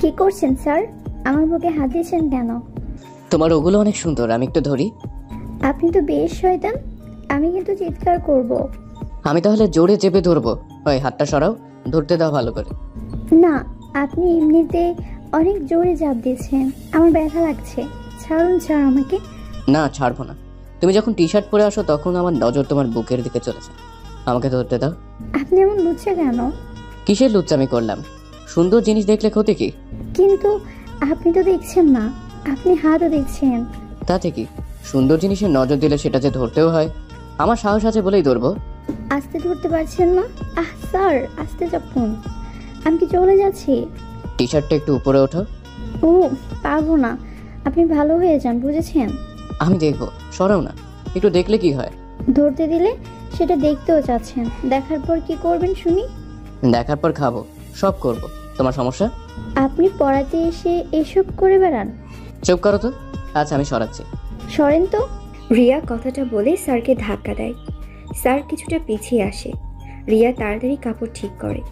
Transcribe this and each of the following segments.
কি করছেন স্যার? আমার বুকে হাত দিয়েছেন কেন? তোমার ওগুলো অনেক সুন্দর, আমি একটু ধরি। আপনি তো বেশ শয়তান, আমি কিন্তু চিৎকার করব। আমি তাহলে জোরে চেপে ধরবো। ওই হাতটা সরাও, ধরতে দাও ভালো করে। না, আপনি এমনিতে অনেক জোরে চাপ দিয়েছেন, আমার ব্যথা লাগছে। ছাড়ুন স্যার আমাকে। না, ছাড়বো না। তুমি যখন টি শার্ট পরে আসো তখন আমার নজর তোমার বুকের দিকে চলেছে। আমাকে ধরতে দাও। আপনি এমন লুচ্ছা কেন? কিসের লুচ্চামি করলাম? সুন্দর জিনিস দেখলে ক্ষতি কি? কিন্তু আপনি তো দেখছেন না, আপনি হাতও দেখছেন। তাতে কি? সুন্দর জিনিসের নজর দিলে সেটা যে ধরতেও হয়। আমার সাহস আছে বলেই ধরবো। আস্তে ধরতে পারছেন না? স্যার আস্তে চাপুন, আমি কি চলে যাচ্ছি। টি শার্টটা একটু উপরে ওঠো। ও, পারবো না, আপনি ভালো হয়ে যান, বুঝেছেন? আমি দেখবো, সরাও না। একটু দেখলে কি হয়? ধরতে দিলে সেটা দেখতেও চাচ্ছেন, দেখার পর কি করবেন শুনি? দেখার পর খাবো, সব করব। তোমার সমস্যা? আপনি পড়াতে এসে এসব করে বেড়ান। চুপ করো তো। আচ্ছা, আমি সরাচ্ছি। সরেন তো। রিয়া কথাটা বলে স্যারকে ধাক্কা দেয়। স্যার কিছুটা পিছিয়ে আসে। রিয়া তাড়াতাড়ি কাপড় ঠিক করে,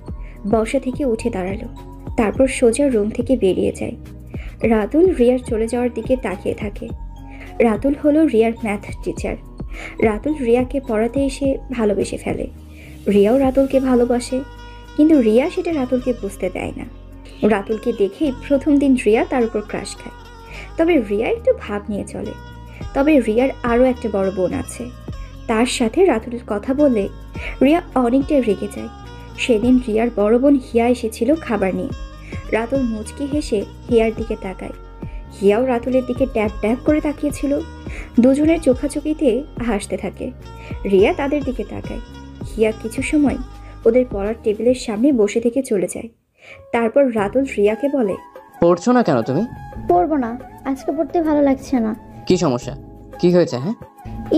বসা থেকে উঠে দাঁড়ালো, তারপর সোজা রুম থেকে বেরিয়ে যায়। রাতুল রিয়ার চলে যাওয়ার দিকে তাকিয়ে থাকে। রাতুল হলো রিয়ার ম্যাথ টিচার। রাতুল রিয়াকে পড়াতে এসে ভালোবেসে ফেলে। রিয়াও রাতুলকে ভালোবাসে, কিন্তু রিয়া সেটা রাতুলকে বুঝতে দেয় না। রাতুলকে দেখেই প্রথম দিন রিয়া তার উপর ক্রাশ খায়। তবে রিয়া একটু ভাব নিয়ে চলে। তবে রিয়ার আরও একটা বড় বোন আছে, তার সাথে রাতুলের কথা বললে রিয়া অনেকটাই রেগে যায়। সেদিন রিয়ার বড় বোন হিয়া এসেছিল খাবার নিয়ে। রাতুল মুচকি হেসে হিয়ার দিকে তাকায়। হিয়াও রাতুলের দিকে ট্যাপ ট্যাপ করে তাকিয়েছিল। দুজনের চোখাচোখিতে হাসতে থাকে। রিয়া তাদের দিকে তাকায়। হিয়া কিছু সময় ওদের পড়ার টেবিলের সামনে বসে থেকে চলে যায়। তারপর রাতুল রিয়াকে বলে, পড়ছো না কেন তুমি? পড়বো না, আজকে পড়তে ভালো লাগছে না। কি সমস্যা? কি হয়েছে? হ্যাঁ,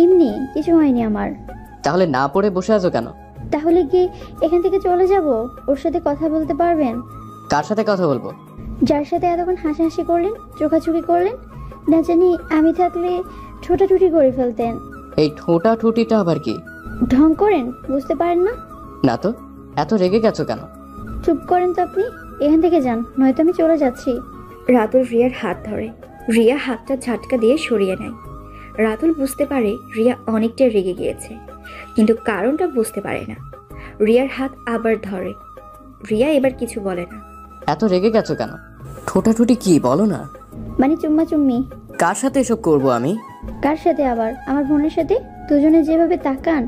এমনি কিছু হয়নি আমার। তাহলে না পড়ে বসে আছো কেন? তাহলে কি এখান থেকে চলে যাব? ওর সাথে কথা বলতে পারবেন? কার সাথে কথা বলবো? যার সাথে এতক্ষণ হাসাহাসি করলেন, চোখাচোখি করলেন, না জানি আমি থাকলে ছোটাছুটি করে ফেলতেন। এই ঠোঁটা ঠুটিটা আবার কি? ঢং করেন, বুঝতে পারেন না? না তো, এত রেগে গেছো কেন? চুপ করেন তো আপনি, এখান থেকে যান, নয়তো আমি চলে যাচ্ছি। রাতুল রিয়ার হাত ধরে। রিয়া হাতটা ঝাটকা দিয়ে সরিয়ে নেয়। রাতুল বুঝতে পারে রিয়া অনেকটা রেগে গিয়েছে, কিন্তু কারণটা বুঝতে পারে না। রিয়ার হাত আবার ধরে। রিয়া এবার কিছু বলে না। এত রেগে গেছো কেন? ঠোঁটাঠুটি কি বলো না? মানে চুম্মা চুম্মি। কার সাথে এসব করবো আমি? কার সাথে আবার? আমার বোনের সাথে। দুজনে যেভাবে তাকান,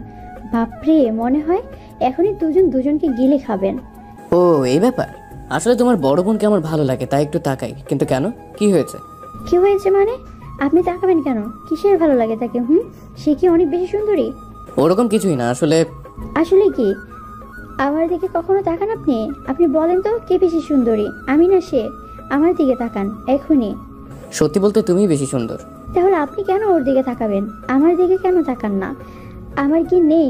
বাপরে, মনে হয় এখনই দুজন দুজনকে গিলে খাবেন। ও, এই ব্যাপার। আসলে তোমার বড় বোনকে আমার ভালো লাগে, তাই একটু তাকাই। কিন্তু কেন, কি হয়েছে? কি হয়েছে মানে? আপনি তাকাবেন কেন? কিসের ভালো লাগে তাকে? সে কি অনেক বেশি সুন্দরী? ওরকম কিছুই না আসলে। আসলে কি? আমার দিকে কখনো তাকান আপনি? আপনি বলেন তো, কে বেশি সুন্দরী, আমি না সে? আমার দিকে তাকান এখনই। সত্যি বলতে তুমি বেশি সুন্দর। তাহলে আপনি কেন ওর দিকে তাকাবেন? আমার দিকে কেন তাকান না? আমার কি নেই?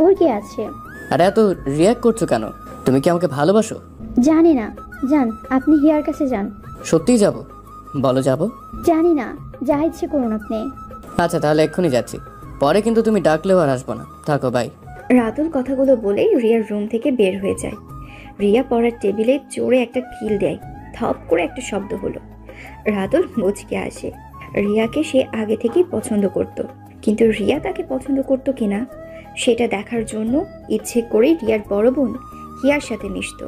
ওর কি আছে? আরে এত রিয়াক্ট করছো কেন? তুমি কি আমাকে ভালোবাসো? জানি না। যান, আপনি হিয়ার কাছে যান। সত্যিই যাবো? বলো যাবো। জানি না, যা ইচ্ছে করুন আপনি। আচ্ছা, তাহলে এক্ষুনি যাচ্ছি। পরে কিন্তু তুমি ডাকলেও আর আসবো না। থাকো, বাই। রাতুল কথাগুলো বলেই রিয়ার রুম থেকে বের হয়ে যায়। রিয়া পড়ার টেবিলে জোরে একটা কিল দেয়। থপ করে একটা শব্দ হলো। রাতুল মুচকে আসে। রিয়াকে সে আগে থেকেই পছন্দ করত, কিন্তু রিয়া তাকে পছন্দ করতো কিনা সেটা দেখার জন্য ইচ্ছে করেই রিয়ার বড় বোন হিয়ার সাথে মিশত,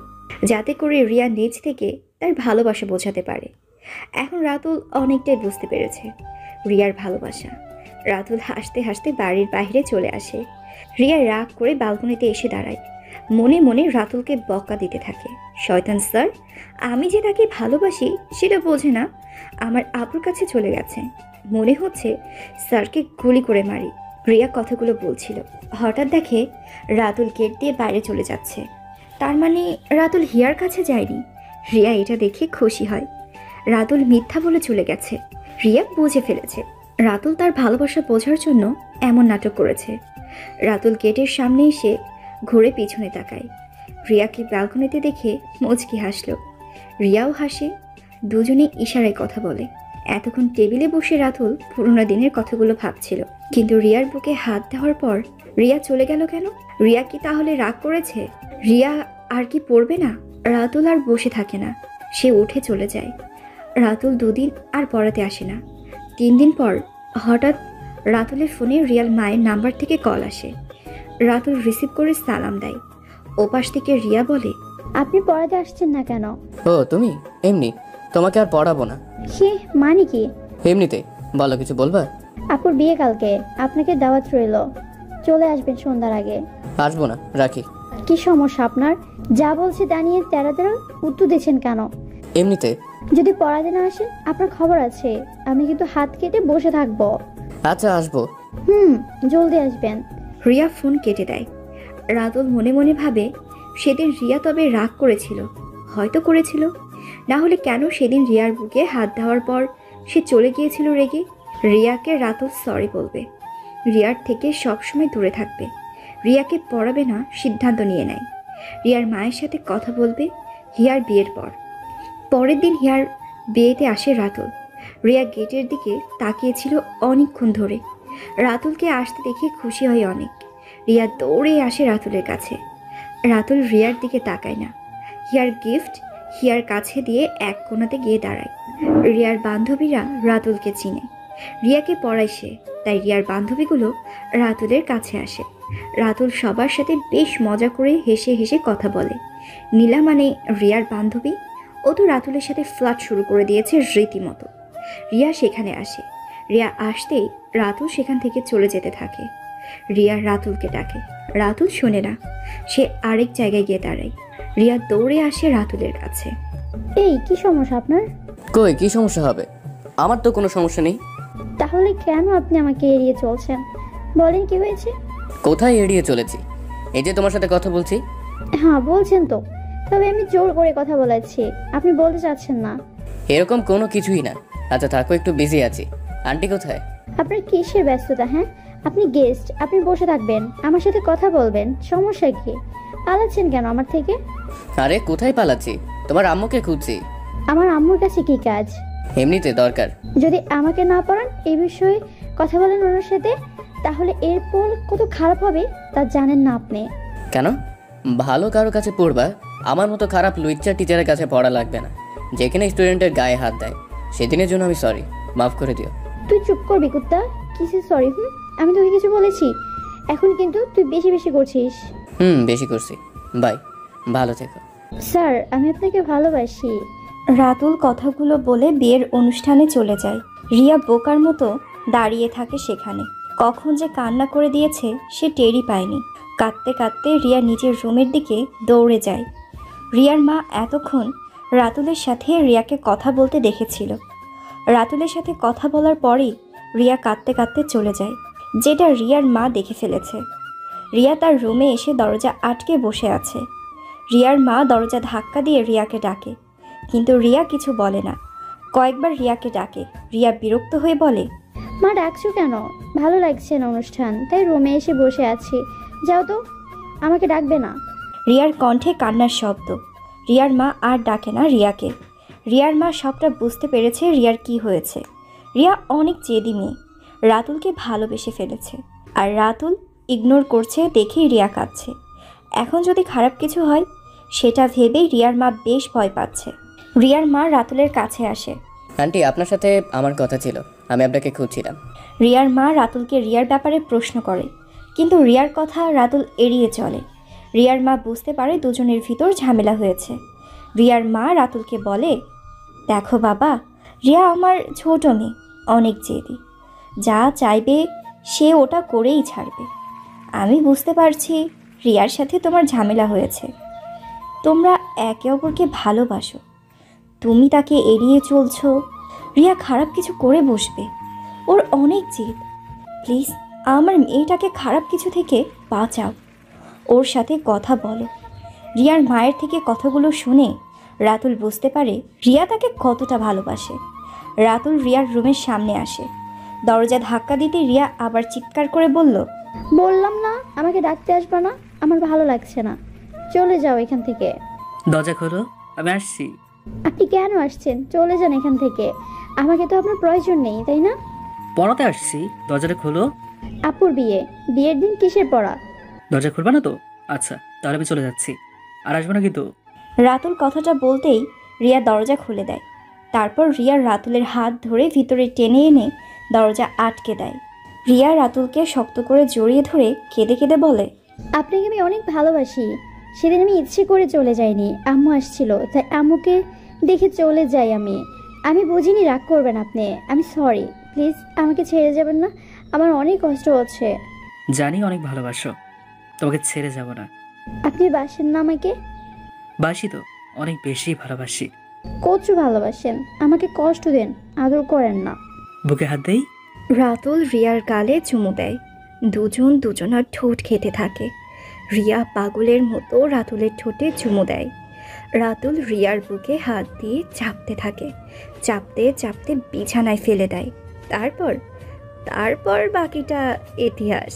যাতে করে রিয়া নিজ থেকে তার ভালোবাসা বোঝাতে পারে। এখন রাতুল অনেকটাই বুঝতে পেরেছে রিয়ার ভালোবাসা। রাতুল হাসতে হাসতে বাড়ির বাইরে চলে আসে। রিয়া রাগ করে ব্যালকনিতে এসে দাঁড়ায়। মনে মনে রাতুলকে বকা দিতে থাকে। শয়তান স্যার, আমি যে তাকে ভালোবাসি সেটা বোঝে না, আমার আপুর কাছে চলে গেছে। মনে হচ্ছে স্যারকে গুলি করে মারি। রিয়া কথাগুলো বলছিল, হঠাৎ দেখে রাতুল গেট দিয়ে বাইরে চলে যাচ্ছে। তার মানে রাতুল হিয়ার কাছে যায়নি। রিয়া এটা দেখে খুশি হয়। রাতুল মিথ্যা বলে চলে গেছে। রিয়া বুঝে ফেলেছে রাতুল তার ভালোবাসা বোঝার জন্য এমন নাটক করেছে। রাতুল গেটের সামনে এসে ঘুরে পিছনে তাকায়। রিয়াকে ব্যালকনিতে দেখে মুচকি হাসল। রিয়াও হাসে। দুজনে ইশারায় কথা বলে। এতক্ষণ টেবিলে বসে রাতুল পুরোনো দিনের কথাগুলো ভাবছিল, কিন্তু রিয়ার বুকে হাত দেওয়ার পর রিয়া চলে গেল কেন? রিয়া কি তাহলে রাগ করেছে? রিয়া আর কি পড়বে না? রাতুল আর বসে থাকে না, সে উঠে চলে যায়। রাতুল 2 দিন আর পড়াতে আসে না। 3 দিন পর হঠাৎ রাতুলের ফোনে রিয়ার মায়ের নাম্বার থেকে কল আসে। রাতুল রিসিভ করে সালাম দেয়। ওপাশ থেকে রিয়া বলে, আপনি পড়াতে আসছেন না কেন? ও তুমি? এমনি, তোমাকে আর পড়াবো না। সে মানে কি? এমনিতে। বলো, কিছু বলবা? আপুর বিয়ে কালকে, আপনাকে দাওয়াত রইল, চলে আসবেন সন্ধ্যার আগে। আসবো না, রাখি। কি সমস্যা আপনার? যা বলছে তা নিয়ে তেরা তেরা উত্তর দিচ্ছেন কেন? এমনিতে। যদি পড়াতে না আসে আপনার খবর আছে, আমি কিন্তু হাত কেটে বসে থাকবো। আচ্ছা, আসবো। জলদি আসবেন। রিয়া ফোন কেটে দেয়। রাতুল মনে মনে ভাবে, সেদিন রিয়া তবে রাগ করেছিল, হয়তো করেছিল, না হলে কেন সেদিন রিয়ার বুকে হাত দেওয়ার পর সে চলে গিয়েছিল রেগে। রিয়াকে রাতুল সরি বলবে, রিয়ার থেকে সবসময় দূরে থাকবে, রিয়াকে পড়াবে না সিদ্ধান্ত নিয়ে নেয়। রিয়ার মায়ের সাথে কথা বলবে হিয়ার বিয়ের পর। পরের দিন হিয়ার বিয়েতে আসে রাতুল। রিয়া গেটের দিকে তাকিয়েছিল অনেকক্ষণ ধরে। রাতুলকে আসতে দেখে খুশি হয় অনেক। রিয়া দৌড়ে আসে রাতুলের কাছে। রাতুল রিয়ার দিকে তাকায় না। হিয়ার গিফট হিয়ার কাছে দিয়ে এক কোণাতে গিয়ে দাঁড়ায়। রিয়ার বান্ধবীরা রাতুলকে চিনে, রিয়াকে পড়ায় সে, তাই রিয়ার বান্ধবীগুলো রাতুলের কাছে আসে। রাতুল সবার সাথে বেশ মজা করে হেসে হেসে কথা বলে। নীলা মানে রিয়ার বান্ধবী, ও তো রাতুলের সাথে ফ্লার্ট শুরু করে দিয়েছে রীতিমতো। রিয়া সেখানে আসে। রিয়া আসতেই রাতুল সেখান থেকে চলে যেতে থাকে। রিয়া রাতুলকে ডাকে, রাতুল শোনে না, সে আরেক জায়গায় গিয়ে দাঁড়ায়। রিয়া দৌড়ে আসে রাতুলের কাছে। এই কি সমস্যা আপনার? কই, কি সমস্যা হবে? আমার তো কোনো সমস্যা নেই। তাহলে কেন আপনি আমাকে এড়িয়ে চলছেন? বলেন কি হয়েছে? কোথায় এড়িয়ে চলেছি? এই যে তোমার সাথে কথা বলছি। হ্যাঁ বলছেন তো, তবে আমি জোর করে কথা বলাচ্ছি, আপনি বলতে চাচ্ছেন না। এরকম কোনো কিছুই না। আচ্ছা থাকো, একটু বিজি আছি। আন্টি কোথায়? আপনার কিসের ব্যস্ততা? হ্যাঁ, আপনি গেস্ট, আপনি বসে থাকবেন, আমার সাথে কথা বলবেন, সমস্যা কি? পালাচ্ছেন কেন আমার থেকে? আরে কোথায় পালাচ্ছি? তোমার আম্মুকে খুঁজছি। আমার আম্মুর কাছে কি কাজ? এমনিতে দরকার। যদি আমাকে না পড়ান, এই বিষয়ে কথা বলেন ওনার সাথে, তাহলে এরপর কত খারাপ হবে তা জানেন না আপনি। কেন? ভালো কারো কাছে পড়বা, আমার মতো খারাপ লুইচ্চা টিচারের কাছে পড়া লাগবে না, যেখানে স্টুডেন্টের গায়ে হাত দেয়। সেদিনের জন্য আমি সরি, মাফ করে দিও। তুই চুপ করবি কুত্তা, কিসে সরি? আমি তোকে কিছু বলেছি? এখন কিন্তু তুই বেশি বেশি করছিস। বেশি করছি। বাই, ভালো থেকো। স্যার, আমি আপনাকে ভালোবাসি। রাতুল কথাগুলো বলে বিয়ের অনুষ্ঠানে চলে যায়। রিয়া বোকার মতো দাঁড়িয়ে থাকে সেখানে। কখন যে কান্না করে দিয়েছে সে টেরই পায়নি। কাঁদতে কাঁদতে রিয়া নিজের রুমের দিকে দৌড়ে যায়। রিয়ার মা এতক্ষণ রাতুলের সাথে রিয়াকে কথা বলতে দেখেছিল। রাতুলের সাথে কথা বলার পরেই রিয়া কাঁদতে কাঁদতে চলে যায়, যেটা রিয়ার মা দেখে ফেলেছে। রিয়া তার রুমে এসে দরজা আটকে বসে আছে। রিয়ার মা দরজা ধাক্কা দিয়ে রিয়াকে ডাকে, কিন্তু রিয়া কিছু বলে না। কয়েকবার রিয়াকে ডাকে। রিয়া বিরক্ত হয়ে বলে, মা ডাকছো কেন? ভালো লাগছে না অনুষ্ঠান, তাই রুমে এসে বসে আছি। যাও তো, আমাকে ডাকবে না। রিয়ার কণ্ঠে কান্নার শব্দ। রিয়ার মা আর ডাকে না রিয়াকে। রিয়ার মা সবটা বুঝতে পেরেছে রিয়ার কি হয়েছে। রিয়া অনেক জেদি মেয়ে, রাতুলকে ভালোবেসে ফেলেছে, আর রাতুল ইগনোর করছে দেখেই রিয়া কাঁদছে। এখন যদি খারাপ কিছু হয় সেটা ভেবেই রিয়ার মা বেশ ভয় পাচ্ছে। রিয়ার মা রাতুলের কাছে আসে। আন্টি, আপনার সাথে আমার কথা ছিল, আমি আপনাকে খুঁজছিলাম। রিয়ার মা রাতুলকে রিয়ার ব্যাপারে প্রশ্ন করে, কিন্তু রিয়ার কথা রাতুল এড়িয়ে চলে। রিয়ার মা বুঝতে পারে দুজনের ভিতর ঝামেলা হয়েছে। রিয়ার মা রাতুলকে বলে, দেখো বাবা, রিয়া আমার ছোট মেয়ে, অনেক জেদি, যা চাইবে সে ওটা করেই ছাড়বে। আমি বুঝতে পারছি রিয়ার সাথে তোমার ঝামেলা হয়েছে, তোমরা একে অপরকে ভালোবাসো, তুমি তাকে এড়িয়ে চলছো। রিয়া খারাপ কিছু করে বসবে, ওর অনেক জেদ। প্লিজ আমার মেয়েটাকে খারাপ কিছু থেকে বাঁচাও, ওর সাথে কথা বলো। রিয়ার মায়ের থেকে কথাগুলো শুনে রাতুল বুঝতে পারে রিয়া তাকে কতটা ভালোবাসে। রাতুল রিয়ার রুমের সামনে আসে। দরজা ধাক্কা দিতে রিয়া আবার চিৎকার করে বলল, বললাম না আমাকে ডাকতে আসবে না, আমার ভালো লাগছে না, চলে যাও এখান থেকে। দরজা খোলো, আমি আসছি। আপনি কেন আসছেন? চলে যান এখান থেকে, আমাকে তো আপনার প্রয়োজন নেই, তাই না? পড়াতে আসছি, দরজাটা খোলো। আপুর বিয়ে, বিয়ের দিন কিসের পড়া? দরজা খুলবা না তো? আচ্ছা, তাহলে আমি চলে যাচ্ছি, আর আসবো না কিন্তু। রাতুল কথাটা বলতেই রিয়া দরজা খুলে দেয়। তারপর রিয়া রাতুলের হাত ধরে ভিতরে টেনে এনে দরজা আটকে দেয়। রিয়া রাতুলকে শক্ত করে জড়িয়ে ধরে কেঁদে কেঁদে বলে, আপনাকে আমি অনেক ভালোবাসি। সেদিন আমি ইচ্ছে করে চলে যাইনি, আম্মু আসছিল তাই আম্মুকে দেখে চলে যাই আমি। আমি বুঝিনি রাগ করবেন আপনি। আমি সরি, প্লিজ আমাকে ছেড়ে যাবেন না, আমার অনেক কষ্ট হচ্ছে। জানি অনেক ভালোবাসো, তোমাকে ছেড়ে যাব না। আপনি বাসেন না আমাকে? বাসি তো, অনেক বেশি ভালোবাসি। কচু ভালোবাসেন, আমাকে কষ্ট দেন, আদর করেন না। বুকে হাত দেই। রাতুল রিয়ার গালে চুমু দেয়। দুজন দুজনার ঠোঁট খেতে থাকে। রিয়া পাগলের মতো রাতুলের ঠোঁটে চুমু দেয়। রাতুল রিয়ার বুকে হাত দিয়ে চাপতে থাকে। চাপতে চাপতে বিছানায় ফেলে দেয়। তারপর বাকিটা ইতিহাস।